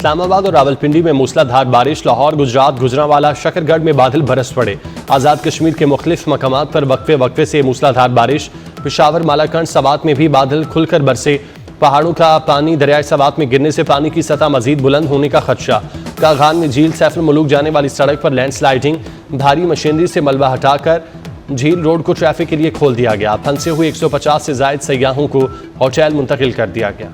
इस्लामाबाद और रावलपिंडी में मूसलाधार बारिश, लाहौर, गुजरात, गुजरांवाला, शकरगढ़ में बादल बरस पड़े। आज़ाद कश्मीर के मुख्तलिफ मकामात पर वक्फे वक्फे से मूसलाधार बारिश। पेशावर, मालाकंड, सवात में भी बादल खुलकर बरसे। पहाड़ों का पानी दरियाए सवात में गिरने से पानी की सतह मजीद बुलंद होने का खदशा। कागान में झील सैफुल मुलूक जाने वाली सड़क पर लैंडस्लाइडिंग, भारी मशीनरी से मलबा हटाकर झील रोड को ट्रैफिक के लिए खोल दिया गया। फंसे हुए 150 से जायद सयाहों को होटल मुंतकिल कर दिया गया।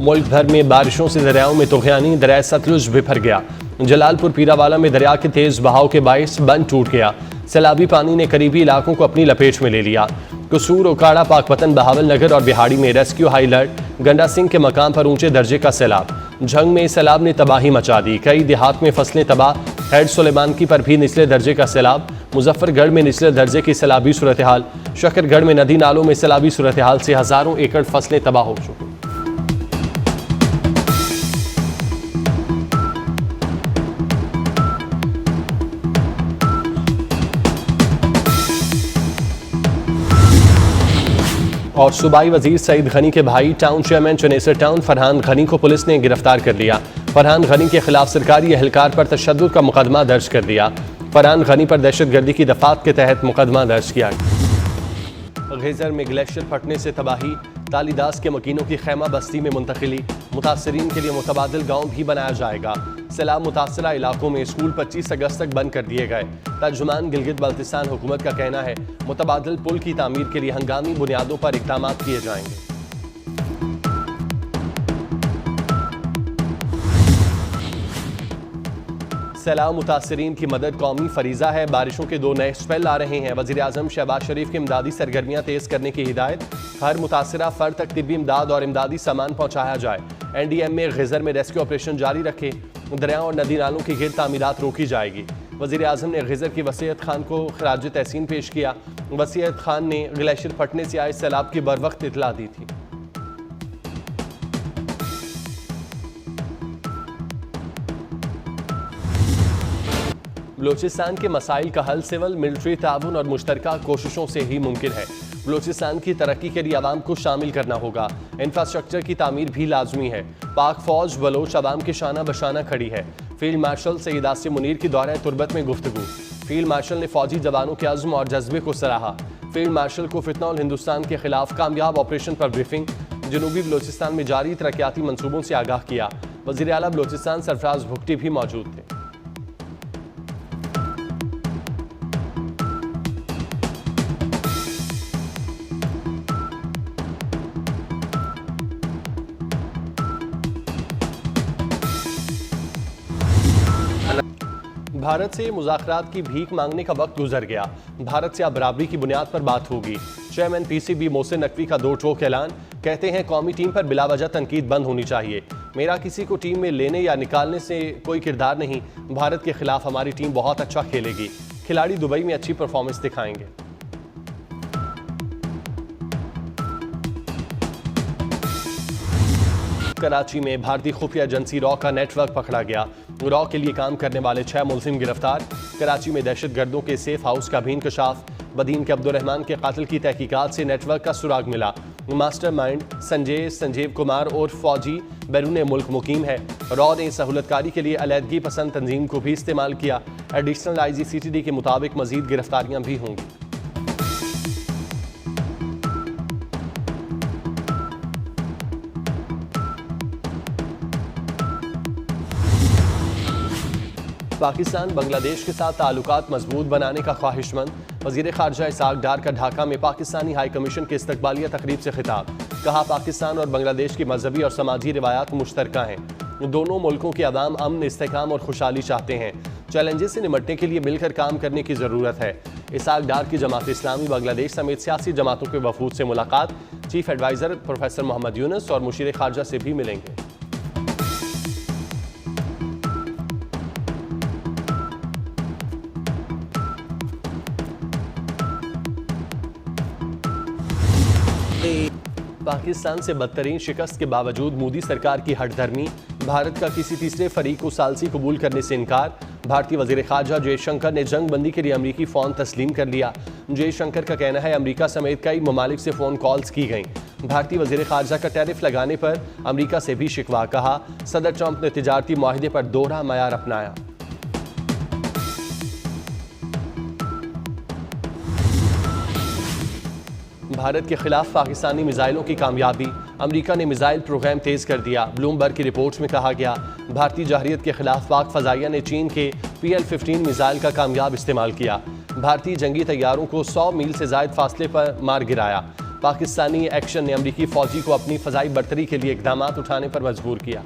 मुल्क भर में बारिशों से दरियाओं में तुग़यानी, दरिया सतलुज बिफर गया। जलालपुर पीरावाला में दरिया के तेज बहाव के बायस बंद टूट गया। सैलाबी पानी ने करीबी इलाकों को अपनी लपेट में ले लिया। कसूर, ओकाड़ा, पाकपतन, बहावल नगर और बिहाड़ी में रेस्क्यू हाई अलर्ट। गंडा सिंह के मकाम पर ऊंचे दर्जे का सैलाब। झंग में सैलाब ने तबाही मचा दी, कई देहात में फसलें तबाह। हेड सुलेमानकी पर भी निचले दर्जे का सैलाब। मुजफ्फरगढ़ में निचले दर्जे की सैलाबी सूरत हाल। शकरगढ़ में नदी नालों में सैलाबी सूरत हाल से हजारों एकड़ फसलें तबाह हो चुकी। और सूबाई वजीर सईद गनी के भाई town chairman Chanesar town Farhan Ghani को पुलिस ने गिरफ्तार कर लिया। फरहान गनी के खिलाफ सरकारी एहलकार पर तशद्दुद का मुकदमा दर्ज कर दिया। फरहान गनी पर दहशतगर्दी की दफात के तहत मुकदमा दर्ज किया। गीजर में ग्लेशियर फटने से तबाही, तालीदास के मकीनों की खैमा बस्ती में मुंतकिली। मुतासरीन के लिए मुतबादिल गाँव भी बनाया जाएगा। सैलाब मुतासरा इलाकों में स्कूल 25 अगस्त तक बंद कर दिए गए। तर्जुमान गिलगित बल्तिस्तान हुकूमत का कहना है मुतबादिल पुल की तामीर के लिए हंगामी बुनियादों पर इक़दाम किए जाएंगे। सैलाब मुतासरीन की मदद कौमी फरीजा है। बारिशों के 2 नए स्पेल आ रहे हैं। वज़ीर आज़म शहबाज शरीफ की इमदादी सरगर्मियाँ तेज़ करने की हिदायत। हर मुतासरा फ़र्द तक तिब्बी इमदाद और इमदादी सामान पहुँचाया जाए। NDM में गीजर में रेस्क्यू ऑपरेशन जारी रखे। दरियाओं और नदी नालों की गिर तामीरात रोकी जाएगी। वज़ीर आज़म ने गीजर की वसीयत खान को खराज तहसीन पेश किया। वसीयत खान ने ग्लेशियर फटने से आए सैलाब की बर वक्त इतला दी थी। बलूचिस्तान के मसाइल का हल सिविल मिलिट्री ताउन और मुश्तरका कोशिशों से ही मुमकिन है। बलूचिस्तान की तरक्की के लिए आवाम को शामिल करना होगा। इंफ्रास्ट्रक्चर की तामीर भी लाजमी है। पाक फौज बलोच आवाम के शाना बशाना खड़ी है। फील्ड मार्शल सईद आसिम मुनीर की दौरे तुरबत में गुफ्तगू। फील्ड मार्शल ने फौजी जवानों के अज़्म और जज्बे को सराहा। फील्ड मार्शल को फितना और हिंदुस्तान के खिलाफ कामयाब ऑपरेशन पर ब्रीफिंग। जनूबी बलूचिस्तान में जारी तरक्याती मंसूबों से आगाह किया। वज़ीर आला बलूचिस्तान सरफराज भुगटी भी मौजूद थे। भारत से मुज़ाकरात की भीख मांगने का वक्त गुजर गया। भारत से अब बराबरी की बुनियाद पर बात होगी। चेयरमैन PCB मोहसिन नकवी का 2 टोक ऐलान। कहते हैं कौमी टीम पर बिलावजह तनकीद बंद होनी चाहिए। मेरा किसी को टीम में लेने या निकालने से कोई किरदार नहीं। भारत के खिलाफ हमारी टीम बहुत अच्छा खेलेगी। खिलाड़ी दुबई में अच्छी परफॉर्मेंस दिखाएंगे। कराची में भारतीय खुफिया एजेंसी रॉ का नेटवर्क पकड़ा गया। रॉ के लिए काम करने वाले 6 मुलजिम गिरफ्तार। कराची में दहशतगर्दों के सेफ हाउस का भी इंकशाफ। बदीन के अब्दुर्रहमान के कातिल की तहकीकात से नेटवर्क का सुराग मिला। मास्टरमाइंड संजीव कुमार और फौजी बैरून मुल्क मुकीम है। रॉ ने सहूलतकारी के लिए अलहदगी पसंद तंजीम को भी इस्तेमाल किया। एडिशनल IG CTD के मुताबिक मजीद गिरफ्तारियां भी होंगी। पाकिस्तान बांग्लादेश के साथ ताल्लुकात मजबूत बनाने का ख्वाहिशमंद। वज़ीर ख़ारजा इसाक डार का ढाका में पाकिस्तानी हाई कमीशन के इस्तकबालिया तकरीब से खिताब। कहा पाकिस्तान और बांग्लादेश की मजहबी और समाजी रिवायात मुश्तरका हैं। दोनों मुल्कों के अवाम अमन, इस्तेहकाम और खुशहाली चाहते हैं। चैलेंजेस से निपटने के लिए मिलकर काम करने की ज़रूरत है। इसाक डार की जमात इस्लामी बांग्लादेश समेत सियासी जमातों के वफूद से मुलाकात। Chief adviser professor Muhammad Yunus और मुशीर ख़ारजा से भी मिलेंगे। पाकिस्तान से बदतरीन शिकस्त के बावजूद मोदी सरकार की हठधर्मी, भारत का किसी तीसरे फरीक को सालसी कबूल करने से इनकार। भारतीय वजीर खारजा जयशंकर ने जंग बंदी के लिए अमरीकी फ़ोन तस्लीम कर लिया। जयशंकर का कहना है अमरीका समेत कई ममालिक से फ़ोन कॉल्स की गईं। भारतीय वजीर खारजा का टैरिफ लगाने पर अमरीका से भी शिकवा। कहा सदर ट्रंप ने तिजारती मुआहदे पर दोहरा मयार अपनाया। भारत के खिलाफ पाकिस्तानी मिसाइलों की कामयाबी। अमरीका ने मिसाइल प्रोग्राम तेज़ कर दिया। ब्लूमबर्ग की रिपोर्ट्स में कहा गया भारतीय जहरियत के खिलाफ पाक फ़ज़ाइया ने चीन के PL-15 मिसाइल का कामयाब इस्तेमाल किया। भारतीय जंगी तैयारों को 100 मील से ज़ायद फासले पर मार गिराया। पाकिस्तानी एक्शन ने अमरीकी फ़ौजी को अपनी फ़ज़ाई बर्तरी के लिए इक़दाम उठाने पर मजबूर किया।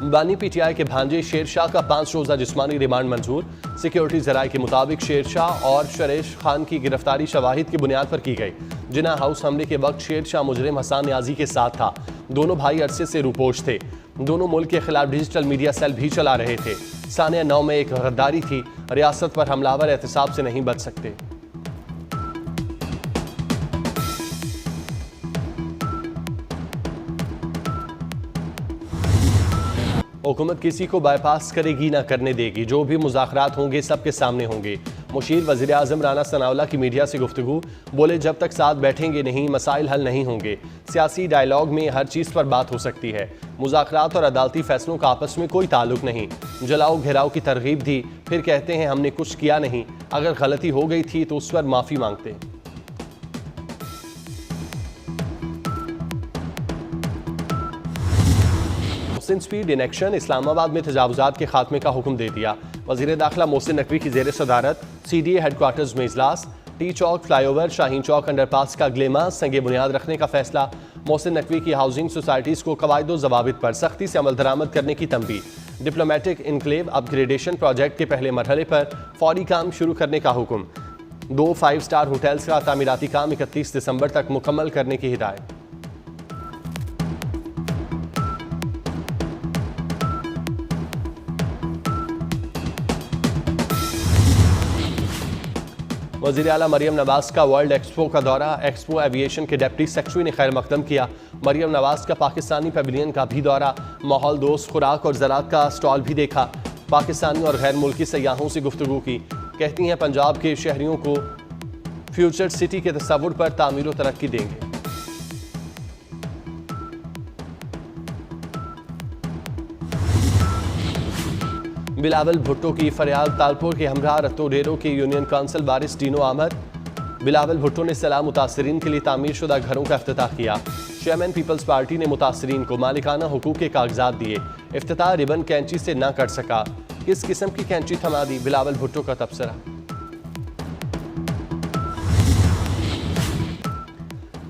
बानी PTI के भांजे शेरशाह का 5 रोज़ा जिस्मानी रिमांड मंजूर। सिक्योरिटी ज़राए के मुताबिक शेरशाह और शरेश खान की गिरफ्तारी शवाहिद की बुनियाद पर की गई। जिन्ना हाउस हमले के वक्त शेरशाह मुजरिम हसन न्याजी के साथ था। दोनों भाई अरसे से रूपोश थे। दोनों मुल्क के खिलाफ डिजिटल मीडिया सेल भी चला रहे थे। सानिया 9 में एक गद्दारी थी, रियासत पर हमलावर एहतसाब से नहीं बच सकते। हुकूमत किसी को बाईपास करेगी ना करने देगी। जो भी मुज़ाकरात होंगे सबके सामने होंगे। मुशीर वज़ीर आज़म राना सनाउल्लाह की मीडिया से गुफ्तगू। बोले जब तक साथ बैठेंगे नहीं मसाइल हल नहीं होंगे। सियासी डायलॉग में हर चीज़ पर बात हो सकती है। मुज़ाकरात और अदालती फैसलों का आपस में कोई ताल्लुक नहीं। जलाओ घेराव की तरगीब दी, फिर कहते हैं हमने कुछ किया नहीं। अगर गलती हो गई थी तो उस पर माफ़ी मांगते। Speed in action. इस्लामाबाद में तजावुजात के खात्मे का हुक्म दे दिया। वज़ीर दाखिला मोहसिन नकवी की ज़ेर सदारत CDA हेडक्वार्टर्स में इजलास। टी चौक फ्लाईओवर शाहीन चौक अंडरपास का ग्लेमा संगे बुनियाद रखने का फैसला। मोहसिन नकवी की हाउसिंग सोसाइटीज़ को कवायद ज़वाबित पर सख्ती से अमल दरामद करने की तंबीह। डिप्लोमेटिक इनक्लेव अपग्रेडेशन प्रोजेक्ट के पहले मरहले पर फौरी काम शुरू करने का हुक्म। 2 5 स्टार होटल्स का तामीराती काम 31 दिसंबर तक मुकम्मल करने की हिदायत। वज़ीर आला मरियम नवाज़ का वर्ल्ड एक्सपो का दौरा। एक्सपो एविएशन के डिप्टी सेक्रेटरी ने खैर मकदम किया। मरियम नवाज़ का पाकिस्तानी पवेलियन का भी दौरा। माहौल दोस्त खुराक और ज़राअत का स्टॉल भी देखा। पाकिस्तानी और गैर मुल्की सयाहों से गुफ्तगू की। कहती हैं पंजाब के शहरियों को फ्यूचर सिटी के तसव्वुर पर तामीर व तरक्की देंगे। बिलावल भुट्टो की फरियाद। तालपुर के हमरा रत्तो डेरो के यूनियन काउंसिल बारिश डीनो आमर। बिलावल भुट्टो ने सलाह मुतासरीन के लिए तामीर शुदा घरों का इफ्तिताह किया। चेयरमैन पीपल्स पार्टी ने मुतासरीन को मालिकाना हुकूक के कागजात दिए। इफ्तिताह रिबन कैंची से ना कर सका। किस किस्म की कैंची थमा दी, बिलावल भुट्टो का तबसरा।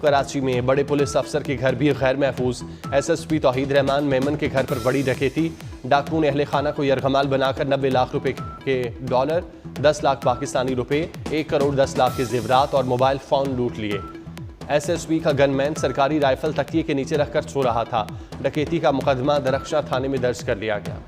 कराची में बड़े पुलिस अफसर के घर भी गैर महफूज। SSP तौहीद रहमान मेमन के घर पर बड़ी डकैती। डाकू ने अहले खाना को यरगमाल बनाकर 90 लाख रुपए के डॉलर, 10 लाख पाकिस्तानी रुपए, 1 करोड़ 10 लाख के जेवरात और मोबाइल फ़ोन लूट लिए। SSP का गनमैन सरकारी राइफल तकिए के नीचे रखकर सो रहा था। डकैती का मुकदमा दरख्शां थाने में दर्ज कर लिया गया।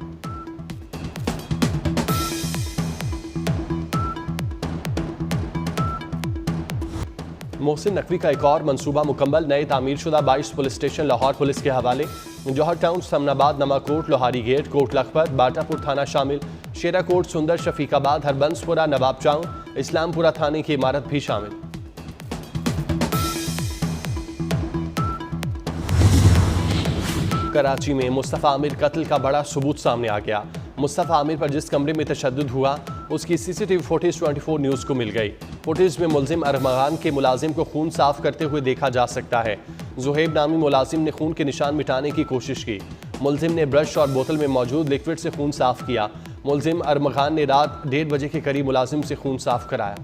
मोहसिन नकवी का एक और मंसूबा मुकम्मल। नए तामीरशुदा 22 पुलिस स्टेशन लाहौर पुलिस के हवाले। जौहर टाउन, समनाबाद, नमाकोट, लोहारी गेट, कोट लखपत, बाटापुर थाना शामिल। शेराकोट, सुंदर, शफीकाबाद, हरबंसपुरा, नवाब चाउन, इस्लामपुरा थाने की इमारत भी शामिल। कराची में मुस्तफ़ा आमिर कत्ल का बड़ा सबूत सामने आ गया। मुस्तफ़ा आमिर पर जिस कमरे में तशद्दुद हुआ उसकी CCTV फुटेज 24 न्यूज़ को मिल गई। फुटेज में मुलजिम अरमगान के मुलाजिम को खून साफ करते हुए देखा जा सकता है। जुहेब नामी मुलाजिम ने खून के निशान मिटाने की कोशिश की। मुलजिम ने ब्रश और बोतल में मौजूद लिक्विड से खून साफ किया। मुलजिम अरमगान ने रात 1:30 बजे के करीब मुलाजिम से खून साफ कराया।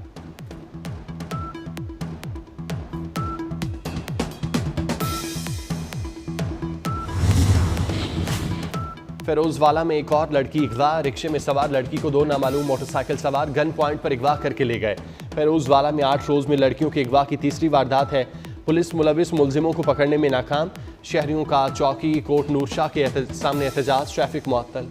फिरोजवाला में एक और लड़की अगवा। रिक्शे में सवार लड़की को 2 नामालूम मोटरसाइकिल सवार गन पॉइंट पर अगवा करके ले गए। फिरोजवाला में 8 रोज में लड़कियों के अगवा की तीसरी वारदात है। पुलिस मुलविस मुलजिमों को पकड़ने में नाकाम। शहरियों का चौकी कोट नूरशाह के सामने एहतजाज। ट्रैफिक मुअत्तल।